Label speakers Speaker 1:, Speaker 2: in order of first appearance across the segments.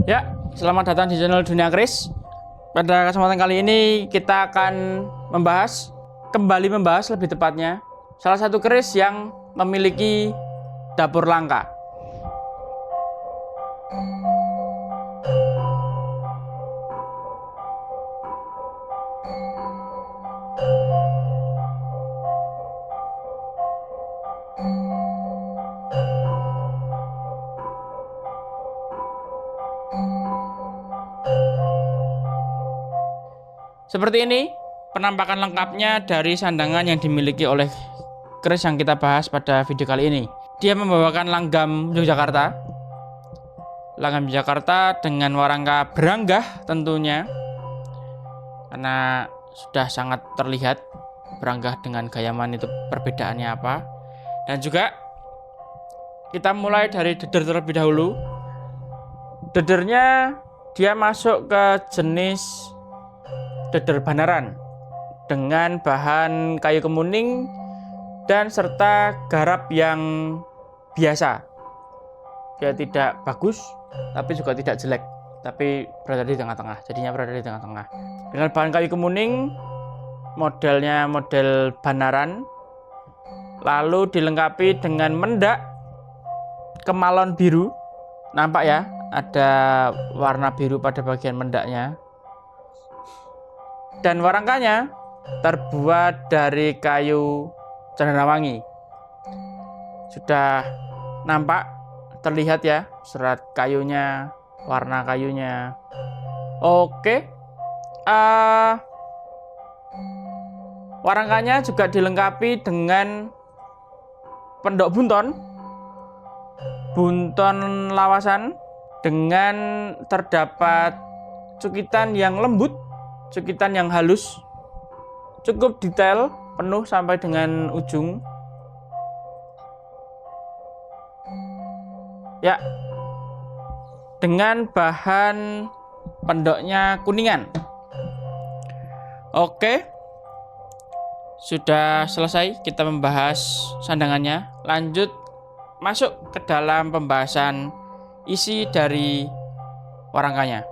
Speaker 1: Ya, selamat datang di channel Dunia Keris. Pada kesempatan kali ini kita akan kembali membahas lebih tepatnya salah satu keris yang memiliki dapur langka. Seperti ini penampakan lengkapnya dari sandangan yang dimiliki oleh keris yang kita bahas pada video kali ini. Dia membawakan langgam Yogyakarta. Langgam Yogyakarta dengan warangka beranggah tentunya. Karena sudah sangat terlihat beranggah dengan gayaman itu perbedaannya apa. Dan juga kita mulai dari deder terlebih dahulu. Dedernya dia masuk ke jenis deder banaran dengan bahan kayu kemuning dan serta garap yang biasa. Dia tidak bagus tapi juga tidak jelek, tapi berada di tengah-tengah. Jadinya berada di tengah-tengah. Dengan bahan kayu kemuning, modelnya model banaran, lalu dilengkapi dengan mendak kemalon biru. Nampak ya, ada warna biru pada bagian mendaknya. Dan warangkanya terbuat dari kayu cendanawangi. Sudah nampak, terlihat ya serat kayunya, warna kayunya. Oke, warangkanya juga dilengkapi dengan pendok bunton lawasan dengan terdapat cukitan yang lembut, cukitan yang halus, cukup detail, penuh sampai dengan ujung. Ya, dengan bahan pendoknya kuningan. Oke, sudah selesai kita membahas sandangannya. Lanjut masuk ke dalam pembahasan isi dari warangkanya.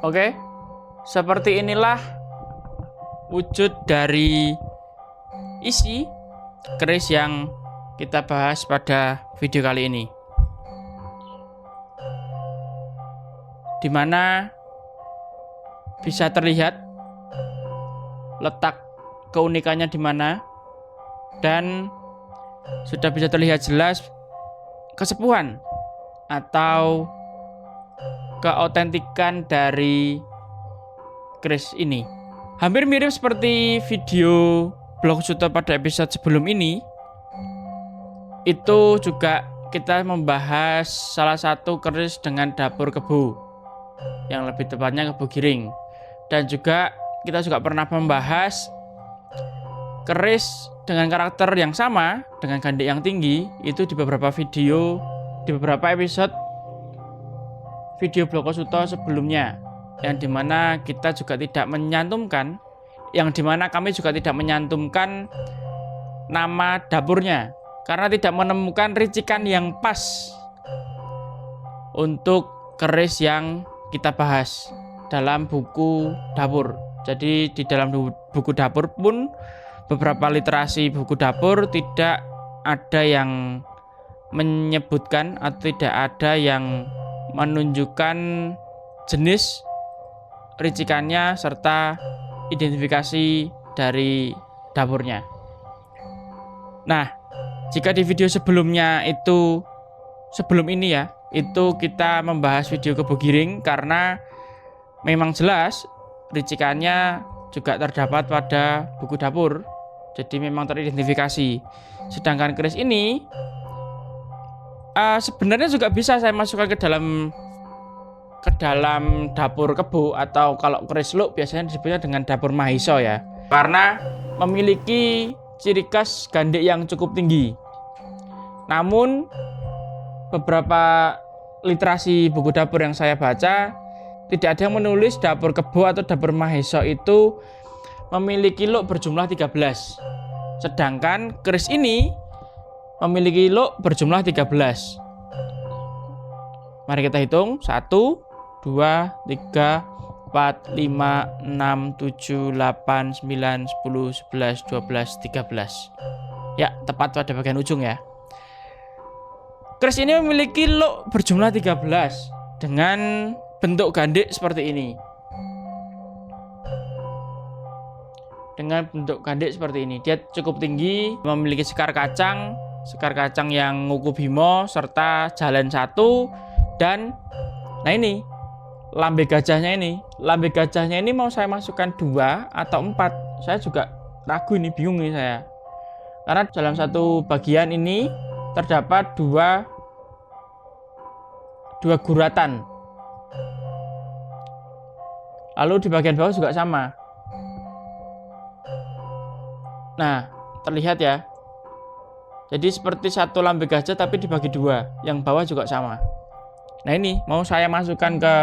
Speaker 1: Oke, seperti inilah wujud dari isi keris yang kita bahas pada video kali ini, dimana bisa terlihat letak keunikannya di mana, dan sudah bisa terlihat jelas kesepuhan atau keautentikan dari keris ini. Hampir mirip seperti video Blog Suto pada episode sebelum ini. Itu juga kita membahas salah satu keris dengan dapur kebu, yang lebih tepatnya kebu giring. Dan juga kita juga pernah membahas keris dengan karakter yang sama, dengan gandek yang tinggi, itu di beberapa video, di beberapa episode video Blog Suto sebelumnya, yang dimana kita juga tidak menyantumkan, yang dimana kami juga tidak menyantumkan nama dapurnya karena tidak menemukan ricikan yang pas untuk keris yang kita bahas dalam buku dapur. Jadi di dalam buku dapur pun, beberapa literasi buku dapur tidak ada yang menyebutkan atau tidak ada yang menunjukkan jenis ricikannya serta identifikasi dari dapurnya. Nah, Jika di video sebelumnya itu, sebelum ini ya, itu kita membahas video kebo giring karena memang jelas ricikannya juga terdapat pada buku dapur. Jadi memang teridentifikasi. Sedangkan keris ini sebenarnya juga bisa saya masukkan ke dalam dapur kebo, atau kalau keris luk biasanya disebutnya dengan dapur Mahiso ya. Karena memiliki ciri khas gandek yang cukup tinggi. Namun beberapa literasi buku dapur yang saya baca tidak ada yang menulis dapur kebo atau dapur Mahiso itu memiliki luk berjumlah 13. Sedangkan keris ini memiliki luk berjumlah 13. Mari kita hitung. 1, 2, 3, 4, 5, 6, 7, 8, 9, 10, 11, 12, 13. Ya, tepat pada bagian ujung ya. Keris ini memiliki luk berjumlah 13 dengan bentuk gandek seperti ini. Dengan bentuk gandek seperti ini, dia cukup tinggi, memiliki sekar kacang yang nguku bimo serta jalan 1, dan nah ini lambe gajahnya ini mau saya masukkan 2 atau 4. Saya juga ragu ini, bingung nih saya, karena dalam satu bagian ini terdapat dua guratan, lalu di bagian bawah juga sama. Nah, terlihat ya. Jadi seperti satu lambe gajah tapi dibagi 2. Yang bawah juga sama. Nah ini mau saya masukkan ke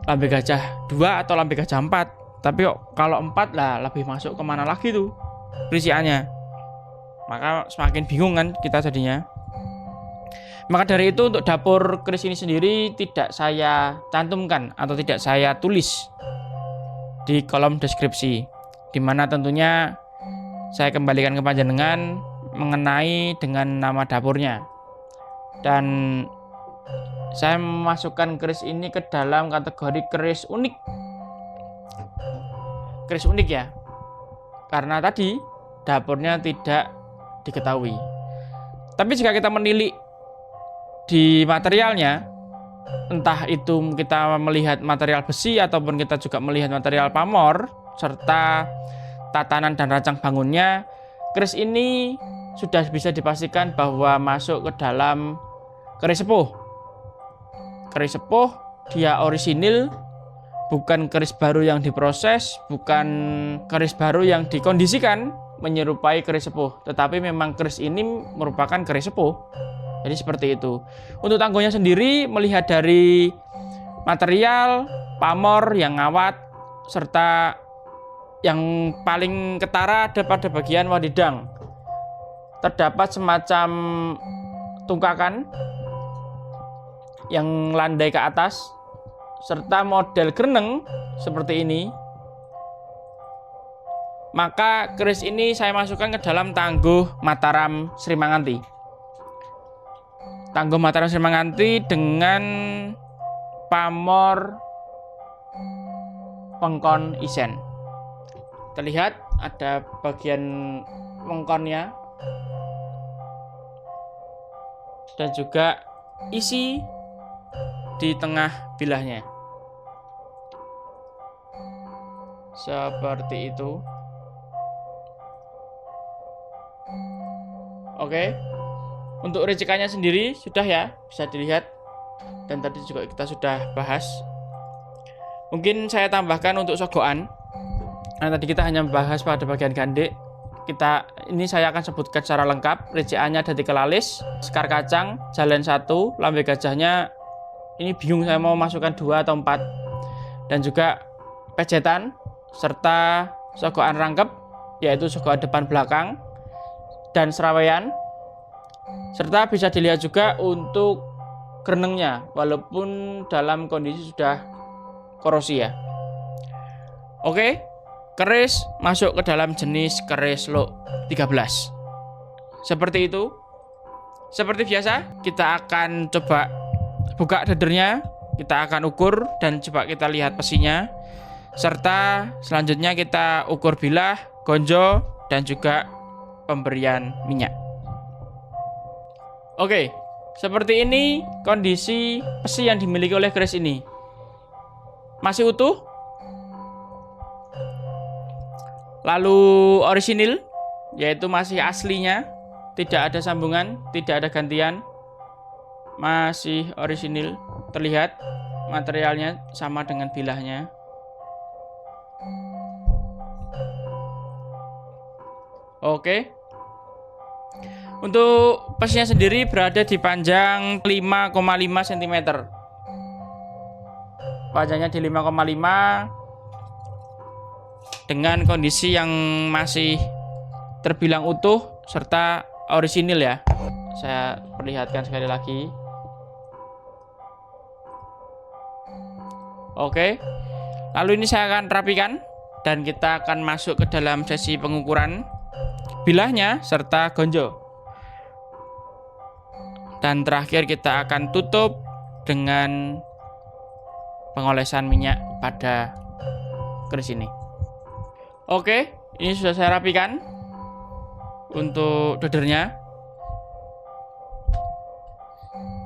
Speaker 1: lambe gajah 2 atau lambe gajah 4. Tapi kalau 4 lah lebih masuk kemana lagi tuh ricikannya. Maka semakin bingung kan kita jadinya. Maka dari itu untuk dapur keris ini sendiri tidak saya cantumkan atau tidak saya tulis di kolom deskripsi. Dimana tentunya saya kembalikan ke panjenengan mengenai dengan nama dapurnya. Dan saya memasukkan keris ini ke dalam kategori keris unik. Keris unik ya. Karena tadi dapurnya tidak diketahui. Tapi jika kita menilik di materialnya, entah itu kita melihat material besi ataupun kita juga melihat material pamor serta tatanan dan rancang bangunnya, keris ini sudah bisa dipastikan bahwa masuk ke dalam keris sepuh. Keris sepuh dia orisinil, bukan keris baru yang diproses, bukan keris baru yang dikondisikan menyerupai keris sepuh, tetapi memang keris ini merupakan keris sepuh. Jadi seperti itu. Untuk tanggungnya sendiri, melihat dari material pamor yang ngawat serta yang paling ketara ada pada bagian wadidang. Terdapat semacam tungkakan yang landai ke atas serta model greneng seperti ini. Maka keris ini saya masukkan ke dalam tangguh Mataram Sri Manganti. Tangguh Mataram Sri Manganti dengan pamor pengkon isen. Terlihat ada bagian pengkonnya dan juga isi di tengah bilahnya. Seperti itu. Oke. Untuk ricikannya sendiri sudah ya, bisa dilihat. Dan tadi juga kita sudah bahas. Mungkin saya tambahkan untuk sogokan. Nah, tadi kita hanya membahas pada bagian gandek. Ini saya akan sebutkan secara lengkap. Ricikannya ada 3 lalis, sekar kacang, jalan 1, lambe gajahnya. Ini bingung saya mau masukkan 2 atau 4. Dan juga pejetan serta sogokan rangkep, yaitu sogokan depan belakang dan serawean. Serta bisa dilihat juga untuk grenengnya, walaupun dalam kondisi sudah korosi ya. Oke, keris masuk ke dalam jenis keris luk 13. Seperti itu. Seperti biasa, kita akan coba buka dadernya, kita akan ukur dan coba kita lihat besinya. Serta selanjutnya kita ukur bilah, gonjo, dan juga pemberian minyak. Oke, seperti ini kondisi pesi yang dimiliki oleh keris ini. Masih utuh. Lalu orisinil, yaitu masih aslinya, tidak ada sambungan, tidak ada gantian. Masih orisinil, terlihat materialnya sama dengan bilahnya. Oke. Untuk pesnya sendiri berada di panjang 5,5 cm. Panjangnya di 5,5 dengan kondisi yang masih terbilang utuh serta orisinil ya. Saya perlihatkan sekali lagi. Oke. Lalu ini saya akan rapikan dan kita akan masuk ke dalam sesi pengukuran bilahnya serta gonjo. Dan terakhir kita akan tutup dengan pengolesan minyak pada keris ini. Oke, ini sudah saya rapikan untuk dadernya.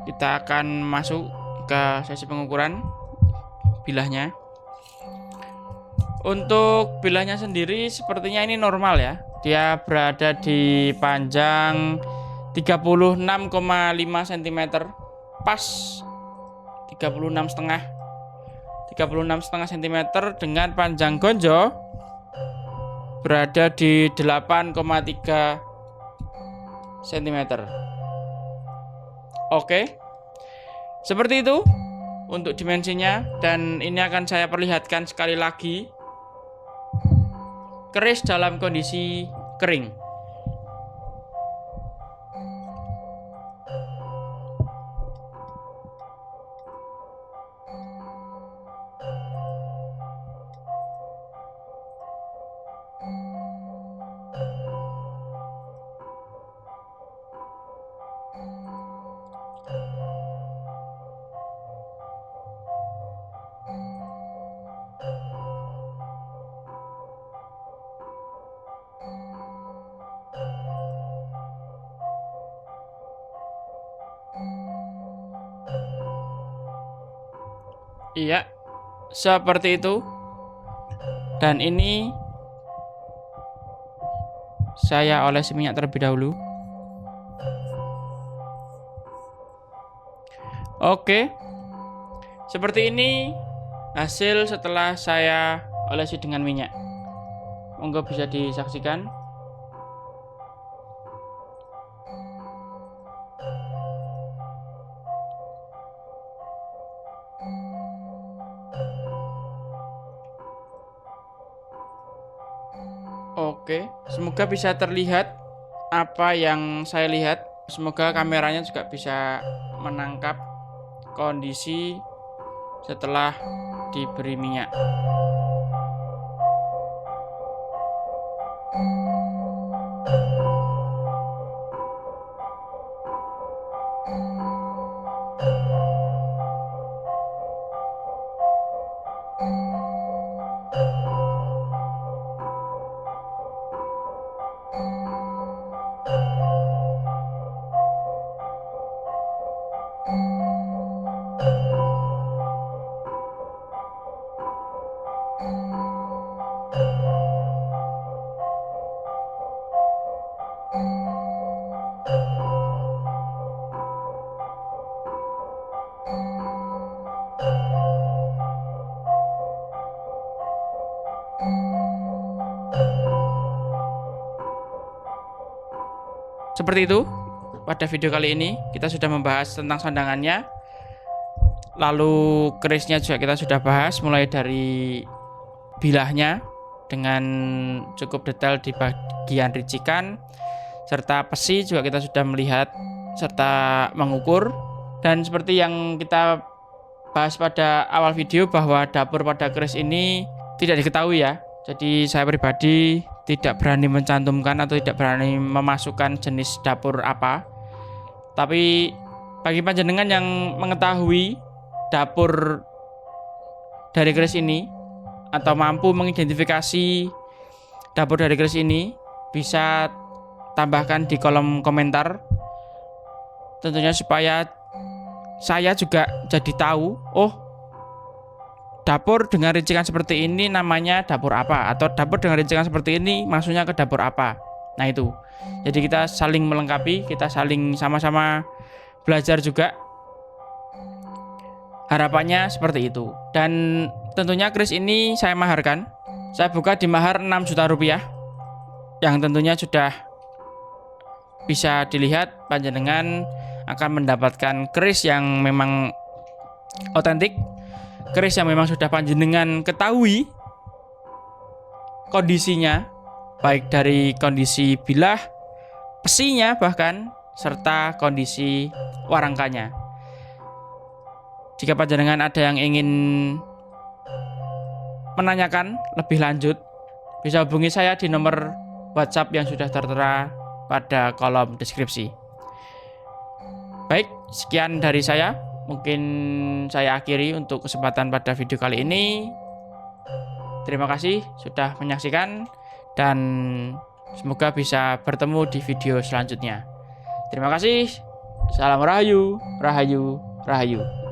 Speaker 1: Kita akan masuk ke sesi pengukuran bilahnya. Untuk bilahnya sendiri sepertinya ini normal ya. Dia berada di panjang 36,5 cm, pas 36,5 cm dengan panjang gonjo berada di 8,3 cm. Oke, seperti itu untuk dimensinya, dan ini akan saya perlihatkan sekali lagi keris dalam kondisi kering. Iya, seperti itu. Dan ini saya olesi minyak terlebih dahulu. Oke, seperti ini hasil setelah saya olesi dengan minyak. Monggo bisa disaksikan. Oke, semoga bisa terlihat apa yang saya lihat. Semoga kameranya juga bisa menangkap kondisi setelah diberi minyak. Seperti itu, pada video kali ini kita sudah membahas tentang sandangannya. Lalu kerisnya juga kita sudah bahas, mulai dari bilahnya dengan cukup detail di bagian ricikan, serta pesi juga kita sudah melihat serta mengukur. Dan seperti yang kita bahas pada awal video bahwa dapur pada keris ini tidak diketahui ya. Jadi saya pribadi tidak berani mencantumkan atau tidak berani memasukkan jenis dapur apa. Tapi bagi panjenengan yang mengetahui dapur dari keris ini atau mampu mengidentifikasi dapur dari keris ini, bisa tambahkan di kolom komentar tentunya supaya saya juga jadi tahu, oh dapur dengan rincingan seperti ini namanya dapur apa, atau dapur dengan rincingan seperti ini masuknya ke dapur apa. Nah itu, jadi kita saling melengkapi, kita saling sama-sama belajar juga. Harapannya seperti itu. Dan tentunya kris ini saya maharkan. Saya buka di mahar 6 juta rupiah, yang tentunya sudah bisa dilihat panjenengan akan mendapatkan kris yang memang otentik, kris yang memang sudah panjenengan ketahui kondisinya, baik dari kondisi bilah, pesinya bahkan, serta kondisi warangkanya. Jika panjenengan ada yang ingin menanyakan lebih lanjut, bisa hubungi saya di nomor WhatsApp yang sudah tertera pada kolom deskripsi. Baik, sekian dari saya. Mungkin saya akhiri untuk kesempatan pada video kali ini. Terima kasih sudah menyaksikan, dan semoga bisa bertemu di video selanjutnya. Terima kasih. Salam Rahayu, Rahayu, Rahayu.